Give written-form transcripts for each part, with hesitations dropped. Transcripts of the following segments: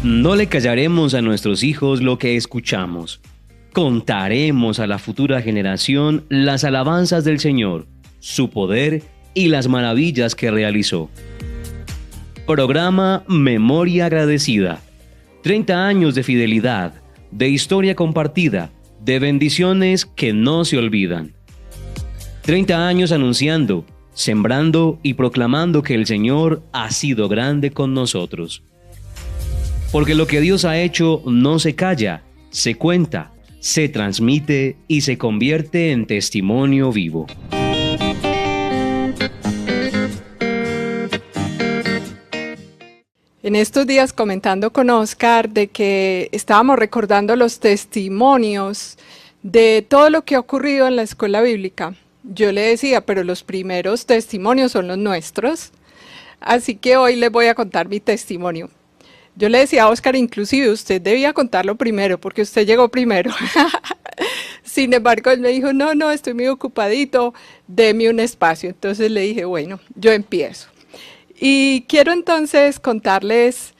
No le callaremos a nuestros hijos lo que escuchamos. Contaremos a la futura generación las alabanzas del Señor, su poder y las maravillas que realizó. Programa Memoria Agradecida. 30 años de fidelidad, de historia compartida, de bendiciones que no se olvidan. 30 años anunciando, sembrando y proclamando que el Señor ha sido grande con nosotros. Porque lo que Dios ha hecho no se calla, se cuenta, se transmite y se convierte en testimonio vivo. En estos días comentando con Oscar de que estábamos recordando los testimonios de todo lo que ha ocurrido en la escuela bíblica. Yo le decía, pero los primeros testimonios son los nuestros, así que hoy les voy a contar mi testimonio. Yo le decía a Oscar, inclusive usted debía contarlo primero, porque usted llegó primero. Sin embargo, él me dijo, no, estoy muy ocupadito, deme un espacio. Entonces le dije, bueno, yo empiezo. Y quiero entonces contarles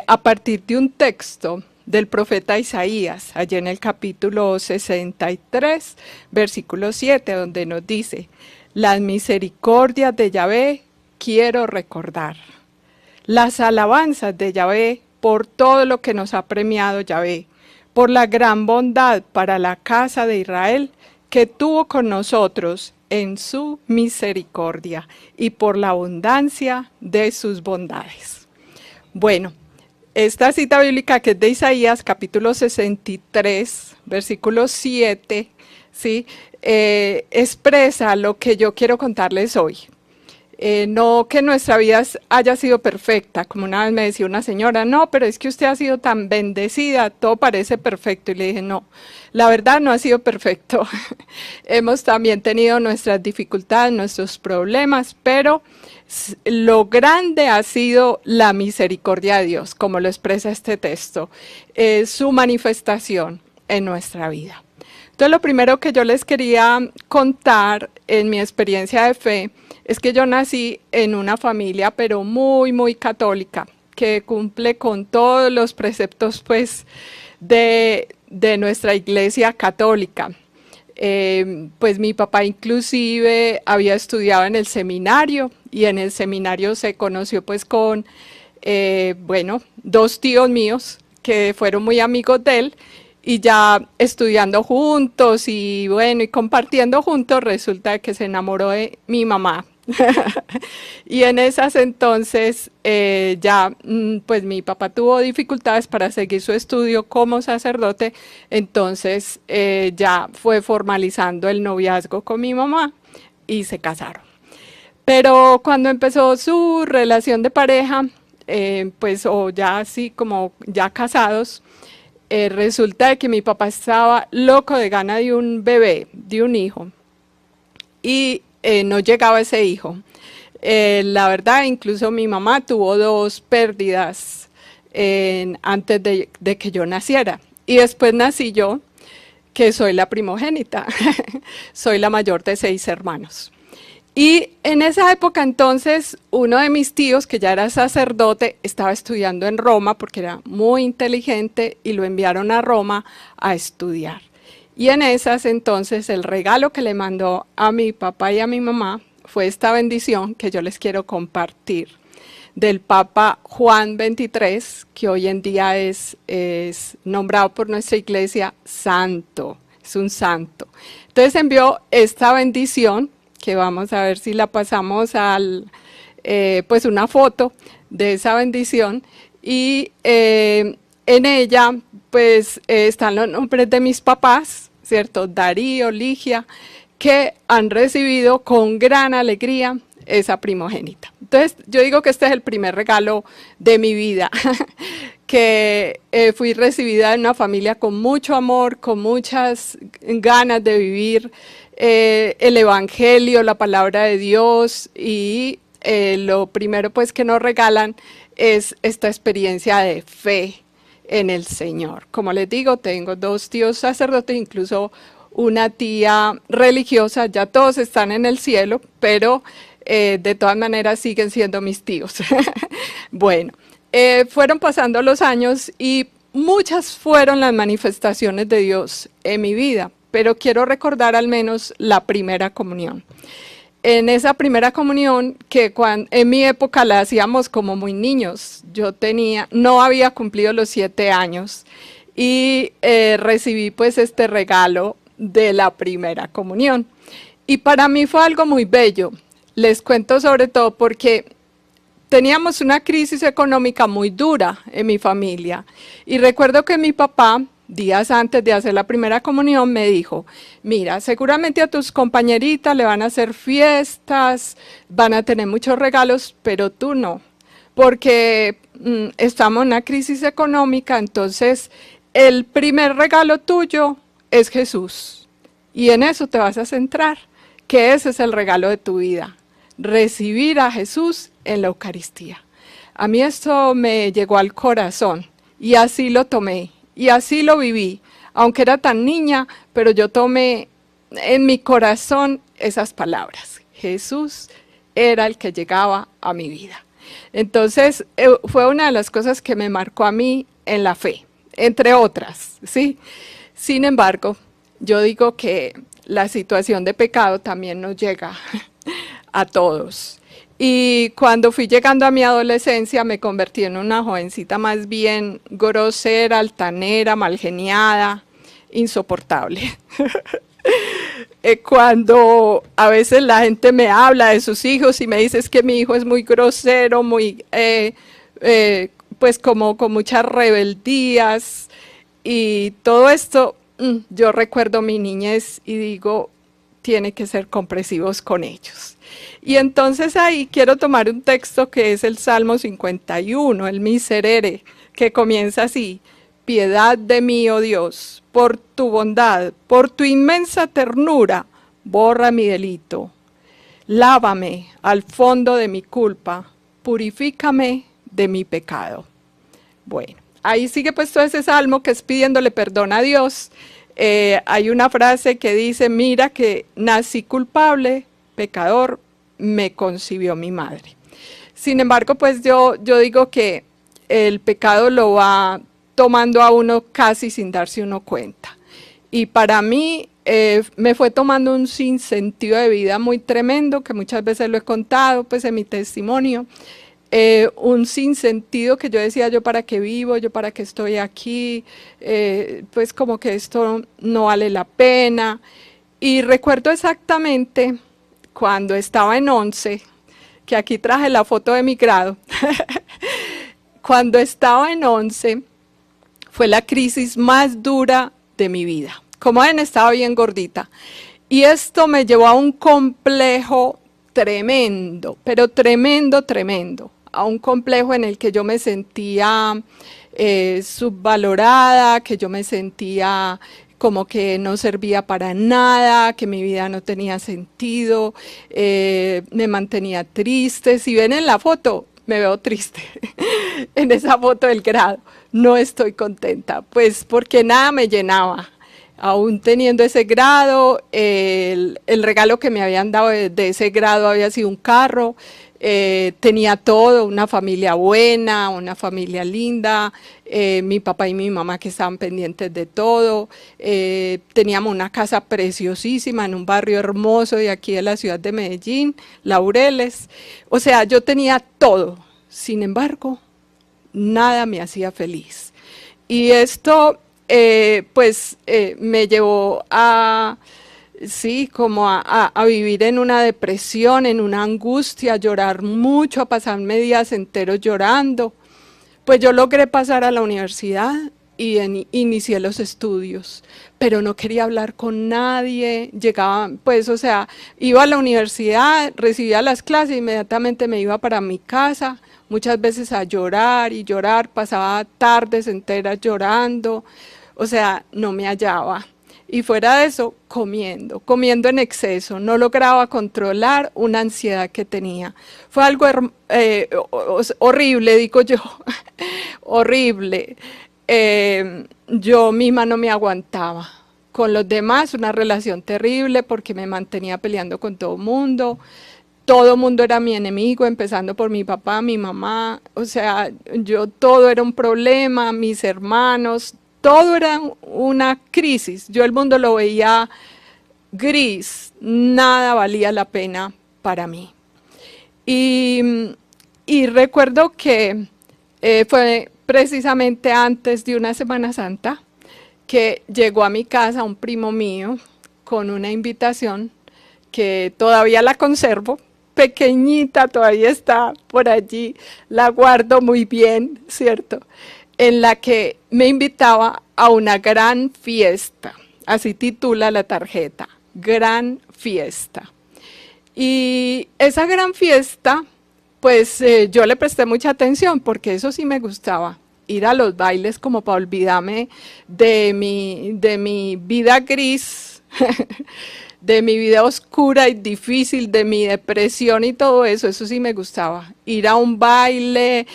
a partir de un texto del profeta Isaías, allí en el capítulo 63, versículo 7, donde nos dice, las misericordias de Yahvé quiero recordar. Las alabanzas de Yahvé por todo lo que nos ha premiado Yahvé, por la gran bondad para la casa de Israel que tuvo con nosotros en su misericordia y por la abundancia de sus bondades. Bueno, esta cita bíblica que es de Isaías, capítulo 63, versículo 7, ¿sí? Expresa lo que yo quiero contarles hoy. No que nuestra vida haya sido perfecta, como una vez me decía una señora, no, pero es que usted ha sido tan bendecida, todo parece perfecto, y le dije, no, la verdad no ha sido perfecto, hemos también tenido nuestras dificultades, nuestros problemas, pero lo grande ha sido la misericordia de Dios, como lo expresa este texto, su manifestación en nuestra vida. Entonces, lo primero que yo les quería contar en mi experiencia de fe es que yo nací en una familia, pero muy, muy católica, que cumple con todos los preceptos, pues, de nuestra iglesia católica. Pues mi papá inclusive había estudiado en el seminario, y en el seminario se conoció, pues, con, dos tíos míos, que fueron muy amigos de él, y ya estudiando juntos y bueno, y compartiendo juntos, resulta que se enamoró de mi mamá. Y en esas entonces pues mi papá tuvo dificultades para seguir su estudio como sacerdote, entonces ya fue formalizando el noviazgo con mi mamá y se casaron. Pero cuando empezó su relación de pareja, pues o ya así como ya casados, resulta de que mi papá estaba loco de gana de un bebé, de un hijo, y no llegaba ese hijo. La verdad, incluso mi mamá tuvo 2 pérdidas antes de que yo naciera. Y después nací yo, que soy la primogénita, soy la mayor de 6 hermanos. Y en esa época entonces, uno de mis tíos, que ya era sacerdote, estaba estudiando en Roma porque era muy inteligente y lo enviaron a Roma a estudiar. Y en esas entonces el regalo que le mandó a mi papá y a mi mamá fue esta bendición que yo les quiero compartir del Papa Juan XXIII, que hoy en día es nombrado por nuestra iglesia santo, es un santo. Entonces envió esta bendición, que vamos a ver si la pasamos pues una foto de esa bendición, y en ella pues están los nombres de mis papás, ¿cierto? Darío, Ligia, que han recibido con gran alegría esa primogénita. Entonces yo digo que este es el primer regalo de mi vida, que fui recibida en una familia con mucho amor, con muchas ganas de vivir el evangelio, la palabra de Dios, y lo primero pues que nos regalan es esta experiencia de fe en el Señor. Como les digo, tengo 2 tíos sacerdotes, incluso una tía religiosa, ya todos están en el cielo, pero de todas maneras siguen siendo mis tíos. Bueno, fueron pasando los años y muchas fueron las manifestaciones de Dios en mi vida, pero quiero recordar al menos la primera comunión. En esa primera comunión, que en mi época la hacíamos como muy niños, no había cumplido los 7 años y recibí pues este regalo de la primera comunión. Y para mí fue algo muy bello. Les cuento sobre todo porque teníamos una crisis económica muy dura en mi familia. Y recuerdo que mi papá, días antes de hacer la primera comunión, me dijo, mira, seguramente a tus compañeritas le van a hacer fiestas, van a tener muchos regalos, pero tú no, porque estamos en una crisis económica, entonces el primer regalo tuyo es Jesús. Y en eso te vas a centrar, que ese es el regalo de tu vida, recibir a Jesús en la Eucaristía. A mí esto me llegó al corazón y así lo tomé y así lo viví, aunque era tan niña, pero yo tomé en mi corazón esas palabras. Jesús era el que llegaba a mi vida. Entonces fue una de las cosas que me marcó a mí en la fe, entre otras, ¿sí? Sin embargo, yo digo que la situación de pecado también nos llega a todos. Y cuando fui llegando a mi adolescencia me convertí en una jovencita más bien grosera, altanera, malgeniada, insoportable. Cuando a veces la gente me habla de sus hijos y me dice es que mi hijo es muy grosero, muy, pues como con muchas rebeldías y todo esto, yo recuerdo mi niñez y digo, tiene que ser comprensivos con ellos. Y entonces ahí quiero tomar un texto que es el Salmo 51, el Miserere, que comienza así: piedad de mí, oh Dios, por tu bondad, por tu inmensa ternura, borra mi delito. Lávame al fondo de mi culpa, purifícame de mi pecado. Bueno, ahí sigue puesto ese salmo que es pidiéndole perdón a Dios. Hay una frase que dice, mira que nací culpable, pecador, me concibió mi madre. Sin embargo, pues yo digo que el pecado lo va tomando a uno casi sin darse uno cuenta. Y para mí me fue tomando un sinsentido de vida muy tremendo, que muchas veces lo he contado pues en mi testimonio. Un sinsentido que yo decía, yo para qué vivo, yo para qué estoy aquí, pues como que esto no vale la pena. Y recuerdo exactamente cuando estaba en 11, que aquí traje la foto de mi grado, cuando estaba en 11 fue la crisis más dura de mi vida. Como ven, estaba bien gordita. Y esto me llevó a un complejo tremendo, pero tremendo, tremendo. A un complejo en el que yo me sentía subvalorada, que yo me sentía como que no servía para nada, que mi vida no tenía sentido, me mantenía triste. Si ven en la foto, me veo triste en esa foto del grado. No estoy contenta, pues porque nada me llenaba. Aún teniendo ese grado, el regalo que me habían dado de ese grado había sido un carro. Tenía todo, una familia buena, una familia linda, mi papá y mi mamá que estaban pendientes de todo, teníamos una casa preciosísima en un barrio hermoso de aquí de la ciudad de Medellín, Laureles. O sea, yo tenía todo, sin embargo, nada me hacía feliz. Y esto me llevó a sí, como a vivir en una depresión, en una angustia, a llorar mucho, a pasarme días enteros llorando. Pues yo logré pasar a la universidad y inicié los estudios, pero no quería hablar con nadie, llegaba, pues, o sea, iba a la universidad, recibía las clases, inmediatamente me iba para mi casa, muchas veces a llorar y llorar, pasaba tardes enteras llorando, o sea, no me hallaba. Y fuera de eso, comiendo en exceso, no lograba controlar una ansiedad que tenía. Fue algo horrible, digo yo, horrible. Yo misma no me aguantaba. Con los demás, una relación terrible porque me mantenía peleando con todo el mundo. todo mundo era mi enemigo, empezando por mi papá, mi mamá, o sea, todo era un problema, mis hermanos, todo era una crisis. Yo el mundo lo veía gris, nada valía la pena para mí. Y recuerdo que fue precisamente antes de una Semana Santa que llegó a mi casa un primo mío con una invitación que todavía la conservo, pequeñita, todavía está por allí, la guardo muy bien, ¿cierto? En la que me invitaba a una gran fiesta, así titula la tarjeta, gran fiesta. Y esa gran fiesta, pues yo le presté mucha atención porque eso sí me gustaba, ir a los bailes como para olvidarme de mi vida gris, de mi vida oscura y difícil, de mi depresión y todo eso sí me gustaba. Ir a un baile,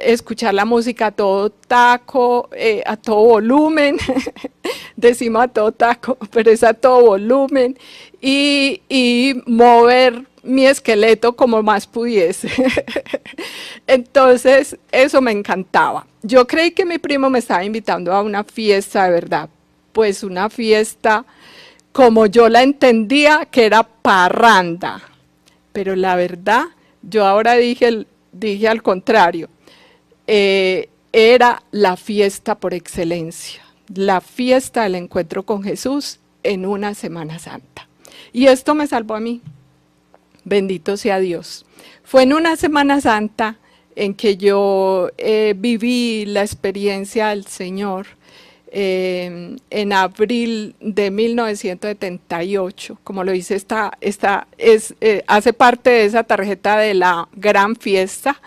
escuchar la música a todo taco, a todo volumen, decimos a todo taco, pero es a todo volumen, y mover mi esqueleto como más pudiese. Entonces, eso me encantaba. Yo creí que mi primo me estaba invitando a una fiesta de verdad, pues una fiesta como yo la entendía, que era parranda. Pero la verdad, yo ahora dije al contrario, era la fiesta por excelencia, la fiesta del encuentro con Jesús en una Semana Santa. Y esto me salvó a mí. Bendito sea Dios. Fue en una Semana Santa en que yo viví la experiencia del Señor en abril de 1978, como lo dice, hace parte de esa tarjeta de la gran fiesta,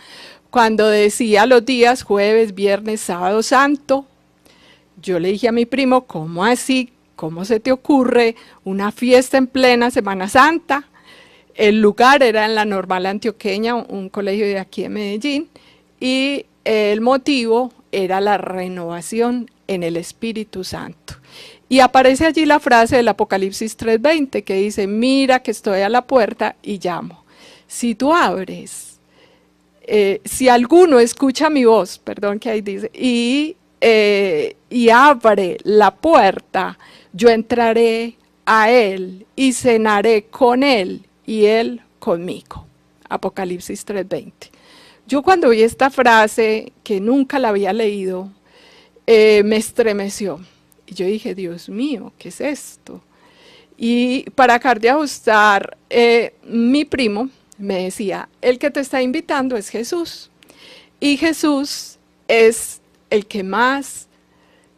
cuando decía los días jueves, viernes, sábado santo. Yo le dije a mi primo, ¿cómo así? ¿Cómo se te ocurre una fiesta en plena Semana Santa? El lugar era en la Normal Antioqueña, un colegio de aquí de Medellín, y el motivo era la renovación en el Espíritu Santo. Y aparece allí la frase del Apocalipsis 3:20 que dice, mira que estoy a la puerta y llamo. Si tú abres, si alguno escucha mi voz, perdón que ahí dice, y abre la puerta, yo entraré a él y cenaré con él y él conmigo. Apocalipsis 3:20. Yo cuando vi esta frase, que nunca la había leído, me estremeció. Y yo dije, Dios mío, ¿qué es esto? Y para acabar de ajustar, mi primo me decía, el que te está invitando es Jesús. Y Jesús es el que más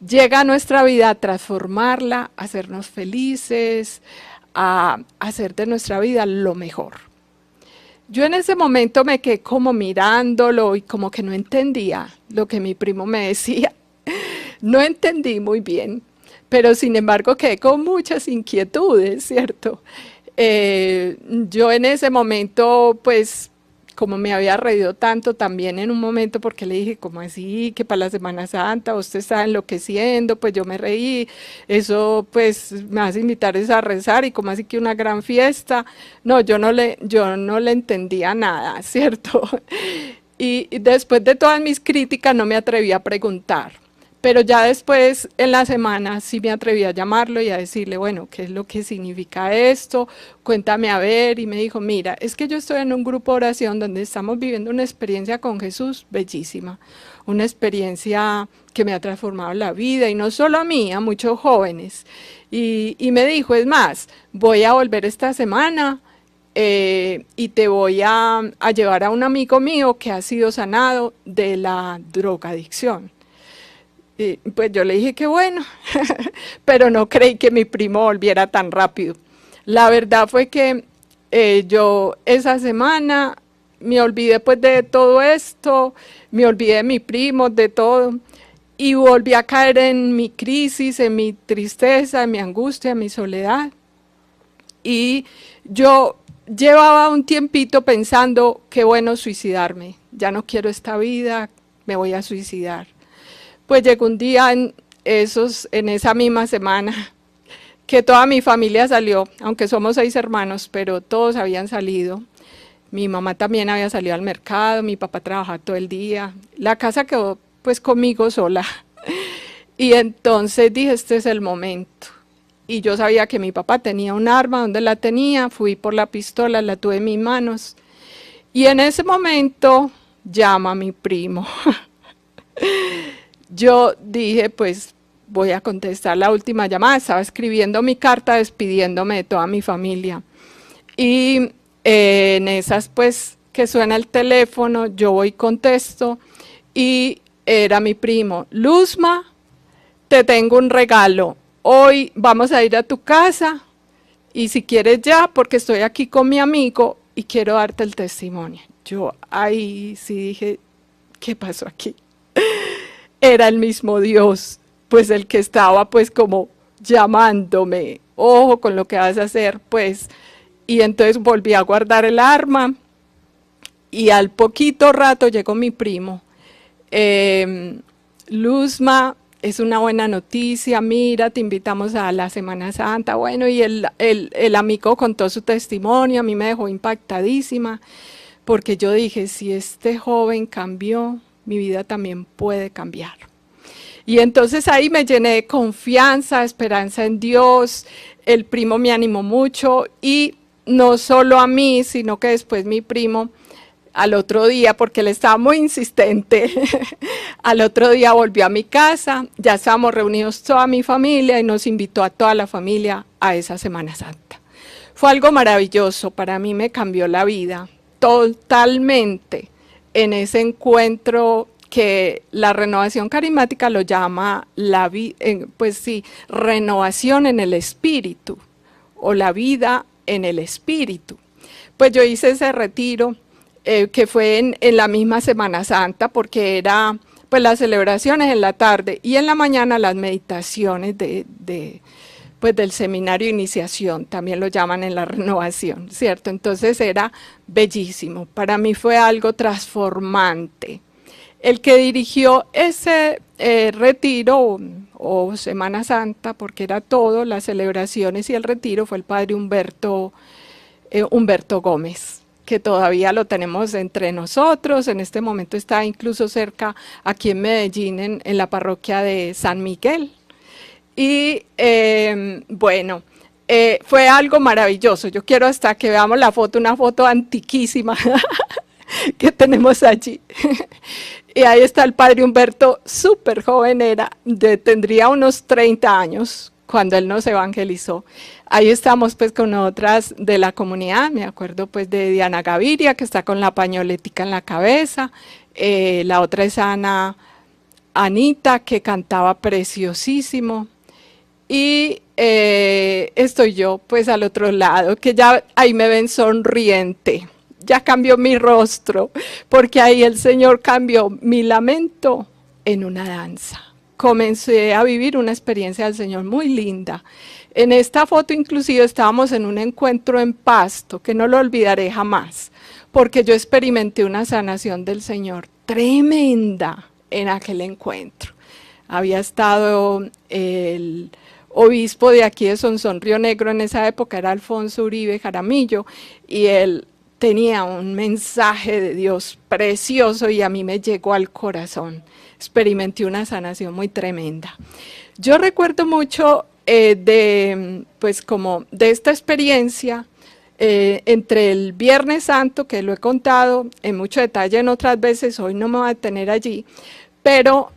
llega a nuestra vida a transformarla, a hacernos felices, a hacer de nuestra vida lo mejor. Yo en ese momento me quedé como mirándolo y como que no entendía lo que mi primo me decía. No entendí muy bien, pero sin embargo quedé con muchas inquietudes, ¿cierto? Yo en ese momento, pues, como me había reído tanto también en un momento, porque le dije, ¿cómo así? Que para la Semana Santa usted está enloqueciendo, pues yo me reí, eso pues me hace invitar a rezar, y como así que una gran fiesta. No, yo no le entendía nada, ¿cierto? Y después de todas mis críticas no me atreví a preguntar. Pero ya después, en la semana, sí me atreví a llamarlo y a decirle, bueno, ¿qué es lo que significa esto? Cuéntame a ver. Y me dijo, mira, es que yo estoy en un grupo de oración donde estamos viviendo una experiencia con Jesús bellísima. Una experiencia que me ha transformado la vida, y no solo a mí, a muchos jóvenes. Y me dijo, es más, voy a volver esta semana y te voy a llevar a un amigo mío que ha sido sanado de la drogadicción. Y pues yo le dije que bueno, pero no creí que mi primo volviera tan rápido. La verdad fue que yo esa semana me olvidé pues de todo esto, me olvidé de mi primo, de todo, y volví a caer en mi crisis, en mi tristeza, en mi angustia, en mi soledad. Y yo llevaba un tiempito pensando, qué bueno suicidarme, ya no quiero esta vida, me voy a suicidar. Pues llegó un día en esa misma semana que toda mi familia salió, aunque somos 6 hermanos, pero todos habían salido. Mi mamá también había salido al mercado, mi papá trabajaba todo el día. La casa quedó pues conmigo sola. Y entonces dije, este es el momento. Y yo sabía que mi papá tenía un arma, ¿dónde la tenía? Fui por la pistola, la tuve en mis manos. Y en ese momento llama a mi primo. Yo dije, pues voy a contestar la última llamada. Estaba escribiendo mi carta despidiéndome de toda mi familia. Y en esas, pues, que suena el teléfono, yo voy y contesto. Y era mi primo. Luzma, te tengo un regalo. Hoy vamos a ir a tu casa y si quieres ya, porque estoy aquí con mi amigo y quiero darte el testimonio. Yo ahí sí dije, ¿qué pasó aquí? Era el mismo Dios, pues el que estaba pues como llamándome, ojo con lo que vas a hacer, pues. Y entonces volví a guardar el arma y al poquito rato llegó mi primo. Luzma, es una buena noticia, mira, te invitamos a la Semana Santa. Bueno, y el amigo contó su testimonio, a mí me dejó impactadísima, porque yo dije, si este joven cambió, mi vida también puede cambiar. Y entonces ahí me llené de confianza, esperanza en Dios, el primo me animó mucho, y no solo a mí, sino que después mi primo, al otro día, porque él estaba muy insistente, al otro día volvió a mi casa, ya estábamos reunidos toda mi familia y nos invitó a toda la familia a esa Semana Santa. Fue algo maravilloso, para mí me cambió la vida totalmente en ese encuentro que la renovación carismática lo llama, pues sí, renovación en el espíritu o la vida en el espíritu. Pues yo hice ese retiro que fue en la misma Semana Santa, porque era pues las celebraciones en la tarde y en la mañana las meditaciones pues del seminario de iniciación, también lo llaman en la renovación, ¿cierto? Entonces era bellísimo, para mí fue algo transformante. El que dirigió ese retiro o Semana Santa, porque era todo, las celebraciones y el retiro, fue el padre Humberto Gómez, que todavía lo tenemos entre nosotros. En este momento está incluso cerca, aquí en Medellín, en la parroquia de San Miguel. Y bueno, fue algo maravilloso. Yo quiero hasta que veamos la foto, una foto antiquísima que tenemos allí. Y ahí está el padre Humberto, súper joven tendría unos 30 años cuando él nos evangelizó. Ahí estamos pues con otras de la comunidad, me acuerdo pues de Diana Gaviria, que está con la pañoletica en la cabeza, la otra es Anita, que cantaba preciosísimo, y estoy yo pues al otro lado, que ya ahí me ven sonriente, ya cambió mi rostro, porque ahí el Señor cambió mi lamento en una danza. Comencé a vivir una experiencia del Señor muy linda. En esta foto inclusive estábamos en un encuentro en Pasto, que no lo olvidaré jamás, porque yo experimenté una sanación del Señor tremenda en aquel encuentro. Había estado el obispo de aquí de Sonsón, Río Negro, en esa época era Alfonso Uribe Jaramillo, y él tenía un mensaje de Dios precioso y a mí me llegó al corazón. Experimenté una sanación muy tremenda. Yo recuerdo mucho pues como de esta experiencia entre el Viernes Santo, que lo he contado en mucho detalle en otras veces, hoy no me voy a detener allí, pero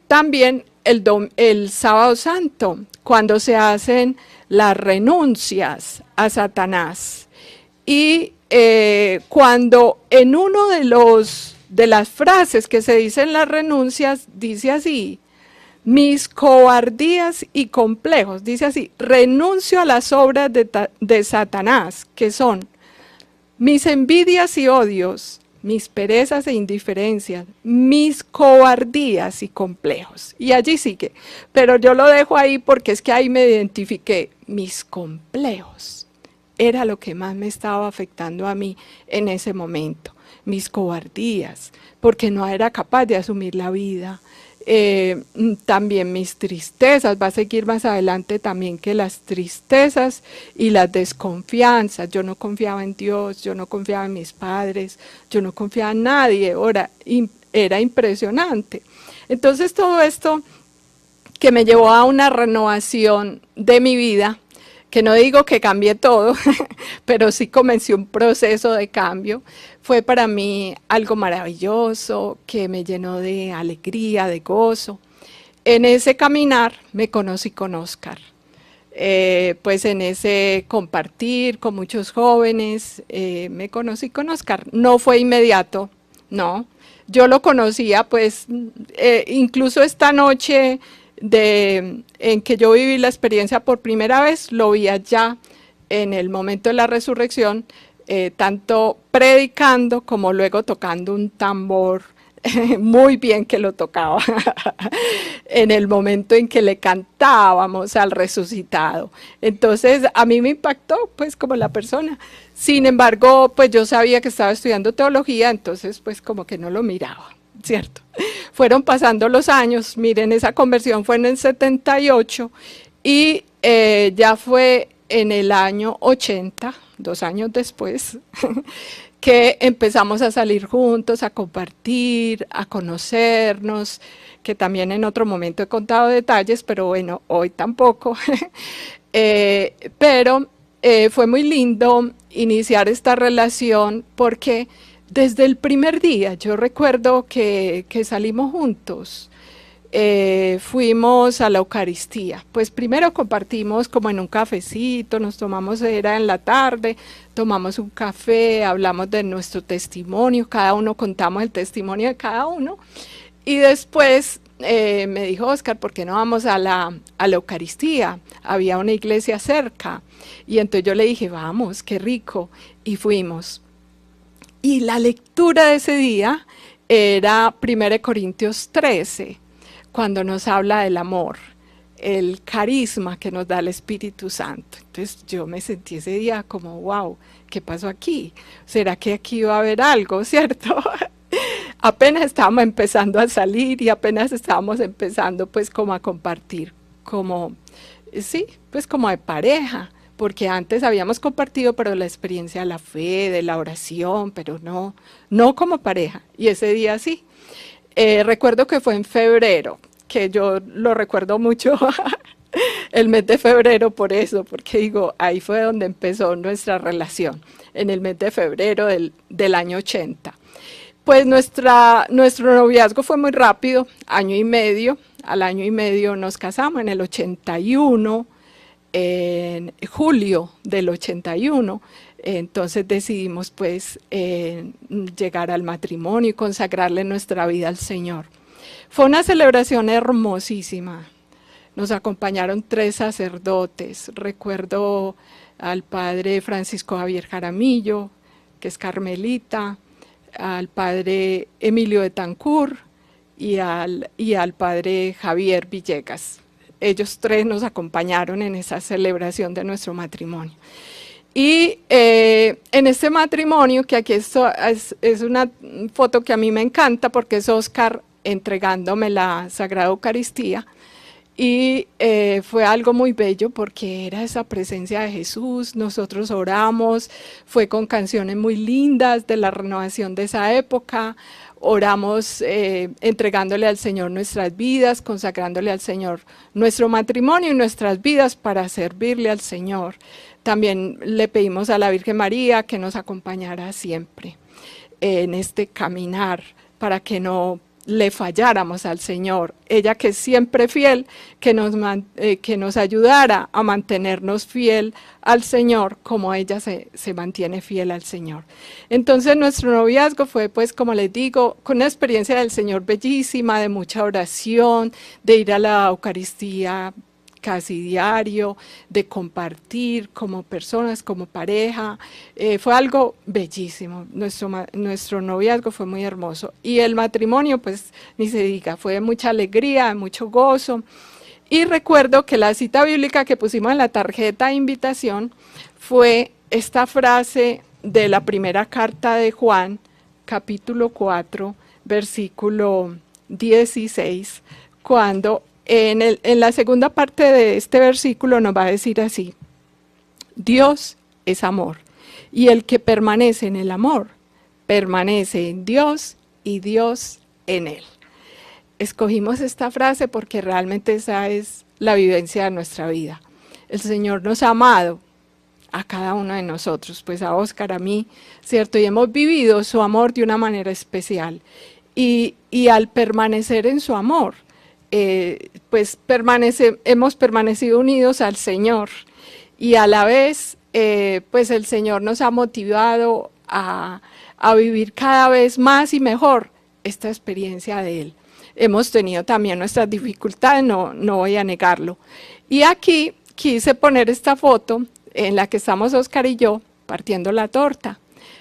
también el Sábado Santo, cuando se hacen las renuncias a Satanás. Y cuando en uno de las frases que se dicen en las renuncias, dice así: mis cobardías y complejos, dice así, renuncio a las obras de Satanás, que son mis envidias y odios, mis perezas e indiferencias, mis cobardías y complejos. Y allí sigue, pero yo lo dejo ahí porque es que ahí me identifiqué, mis complejos. Era lo que más me estaba afectando a mí en ese momento, mis cobardías, porque no era capaz de asumir la vida. también mis tristezas, va a seguir más adelante también que las tristezas y las desconfianzas. Yo no confiaba en Dios, yo no confiaba en mis padres, yo no confiaba en nadie, era impresionante. Entonces todo esto que me llevó a una renovación de mi vida, que no digo que cambie todo, pero sí comencé un proceso de cambio, fue para mí algo maravilloso, que me llenó de alegría, de gozo. En ese caminar me conocí con Oscar. Pues en ese compartir con muchos jóvenes, me conocí con Oscar. No fue inmediato, no. Yo lo conocía, pues, incluso esta noche en que yo viví la experiencia por primera vez, lo vi allá en el momento de la resurrección, tanto predicando como luego tocando un tambor, muy bien que lo tocaba, en el momento en que le cantábamos al resucitado. Entonces a mí me impactó pues como la persona. Sin embargo, pues yo sabía que estaba estudiando teología, entonces pues como que no lo miraba, ¿cierto? Fueron pasando los años, miren, esa conversión fue en el 78 y ya fue en el año 80, 2 años después, que empezamos a salir juntos, a compartir, a conocernos, que también en otro momento he contado detalles, pero bueno, hoy tampoco. Pero fue muy lindo iniciar esta relación porque desde el primer día yo recuerdo que salimos juntos. Fuimos a la Eucaristía, pues primero compartimos como en un cafecito, nos tomamos, era en la tarde, tomamos un café, hablamos de nuestro testimonio, cada uno contamos el testimonio de cada uno, y después me dijo Oscar, ¿por qué no vamos a la Eucaristía? Había una iglesia cerca, y entonces yo le dije, vamos, qué rico, y fuimos. Y la lectura de ese día era 1 Corintios 13, cuando nos habla del amor, el carisma que nos da el Espíritu Santo. Entonces yo me sentí ese día como, wow, ¿qué pasó aquí? ¿Será que aquí iba a haber algo, cierto? Apenas estábamos empezando a salir y apenas estábamos empezando pues como a compartir, como, sí, pues como de pareja, porque antes habíamos compartido, pero la experiencia de la fe, de la oración, pero no como pareja, y ese día sí. Recuerdo que fue en febrero, que yo lo recuerdo mucho, el mes de febrero por eso, porque digo, ahí fue donde empezó nuestra relación, en el mes de febrero del año 80. Pues nuestro noviazgo fue muy rápido, año y medio, al año y medio nos casamos en el 81, en julio del 81, entonces decidimos pues llegar al matrimonio y consagrarle nuestra vida al Señor. Fue una celebración hermosísima, nos acompañaron 3 sacerdotes, recuerdo al padre Francisco Javier Jaramillo, que es carmelita, al padre Emilio Betancourt y al padre Javier Villegas. Ellos 3 nos acompañaron en esa celebración de nuestro matrimonio. Y en este matrimonio, que aquí es una foto que a mí me encanta porque es Oscar entregándome la Sagrada Eucaristía, y fue algo muy bello porque era esa presencia de Jesús, nosotros oramos, fue con canciones muy lindas de la renovación de esa época, oramos entregándole al Señor nuestras vidas, consagrándole al Señor nuestro matrimonio y nuestras vidas para servirle al Señor. También le pedimos a la Virgen María que nos acompañara siempre en este caminar para que no le falláramos al Señor. Ella que es siempre fiel, que nos ayudara a mantenernos fiel al Señor como ella se mantiene fiel al Señor. Entonces nuestro noviazgo fue, pues como les digo, con una experiencia del Señor bellísima, de mucha oración, de ir a la Eucaristía casi diario, de compartir como personas, como pareja. Fue algo bellísimo. Nuestro noviazgo fue muy hermoso. Y el matrimonio, pues ni se diga, fue de mucha alegría, de mucho gozo. Y recuerdo que la cita bíblica que pusimos en la tarjeta de invitación fue esta frase de la primera carta de Juan, capítulo 4, versículo 16, cuando en la segunda parte de este versículo nos va a decir así: Dios es amor, y el que permanece en el amor, permanece en Dios y Dios en él. Escogimos esta frase porque realmente esa es la vivencia de nuestra vida. El Señor nos ha amado a cada uno de nosotros, pues a Oscar, a mí, ¿cierto? Y hemos vivido su amor de una manera especial. Y al permanecer en su amor, pues hemos permanecido unidos al Señor. Y a la vez, pues el Señor nos ha motivado a vivir cada vez más y mejor esta experiencia de Él. Hemos tenido también nuestras dificultades, no voy a negarlo. Y aquí quise poner esta foto en la que estamos Oscar y yo partiendo la torta.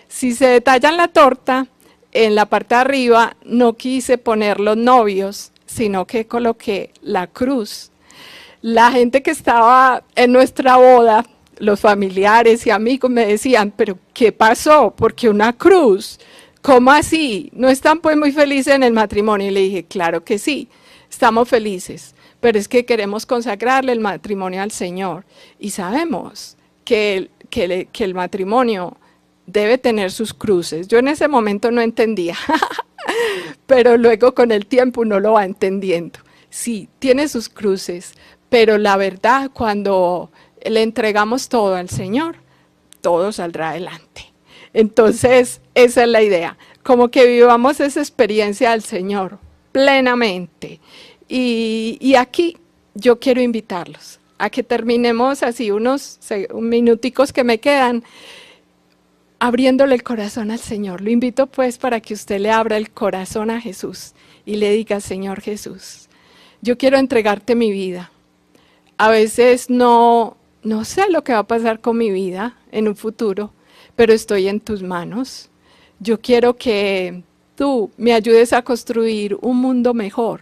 Si se detallan la torta, en la parte de arriba no quise poner los novios, sino que coloqué la cruz. La gente que estaba en nuestra boda, los familiares y amigos me decían, pero ¿qué pasó? ¿Por qué una cruz? ¿Cómo así? ¿No están pues muy felices en el matrimonio? Y le dije, claro que sí, estamos felices, pero es que queremos consagrarle el matrimonio al Señor y sabemos que el matrimonio debe tener sus cruces. Yo en ese momento no entendía, pero luego con el tiempo uno lo va entendiendo. Sí, tiene sus cruces, pero la verdad, cuando le entregamos todo al Señor, todo saldrá adelante. Entonces, esa es la idea, como que vivamos esa experiencia del Señor plenamente. Y aquí yo quiero invitarlos a que terminemos así unos minuticos que me quedan, abriéndole el corazón al Señor. Lo invito pues para que usted le abra el corazón a Jesús y le diga, Señor Jesús, yo quiero entregarte mi vida. A veces no sé lo que va a pasar con mi vida en un futuro, pero estoy en tus manos. Yo quiero que tú me ayudes a construir un mundo mejor,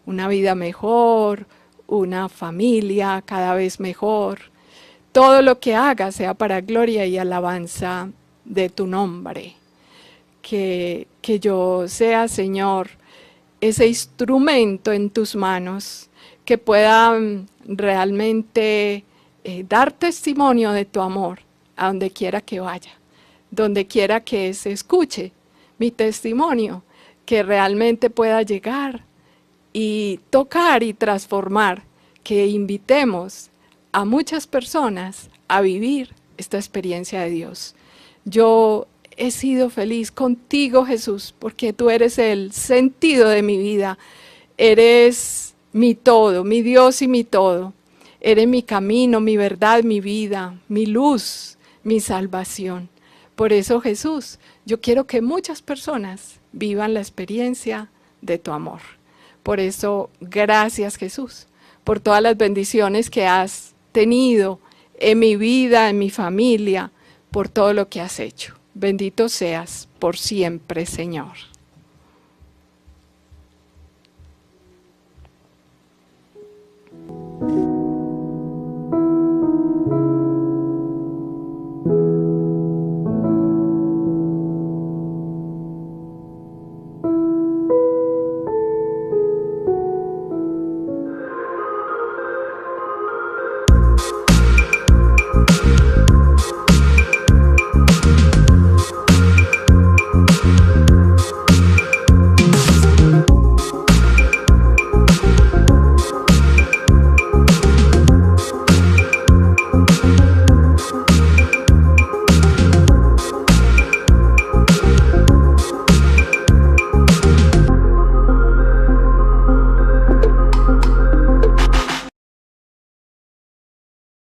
una vida mejor, una familia cada vez mejor. Todo lo que haga sea para gloria y alabanza de tu nombre. Que yo sea, Señor, ese instrumento en tus manos que pueda realmente dar testimonio de tu amor a donde quiera que vaya, donde quiera que se escuche mi testimonio, que realmente pueda llegar y tocar y transformar, que invitemos a muchas personas a vivir esta experiencia de Dios. Yo he sido feliz contigo, Jesús, porque tú eres el sentido de mi vida, eres mi todo, mi Dios y mi todo. Eres mi camino, mi verdad, mi vida, mi luz, mi salvación. Por eso, Jesús, yo quiero que muchas personas vivan la experiencia de tu amor. Por eso, gracias, Jesús, por todas las bendiciones que has tenido en mi vida, en mi familia, por todo lo que has hecho. Bendito seas por siempre, Señor.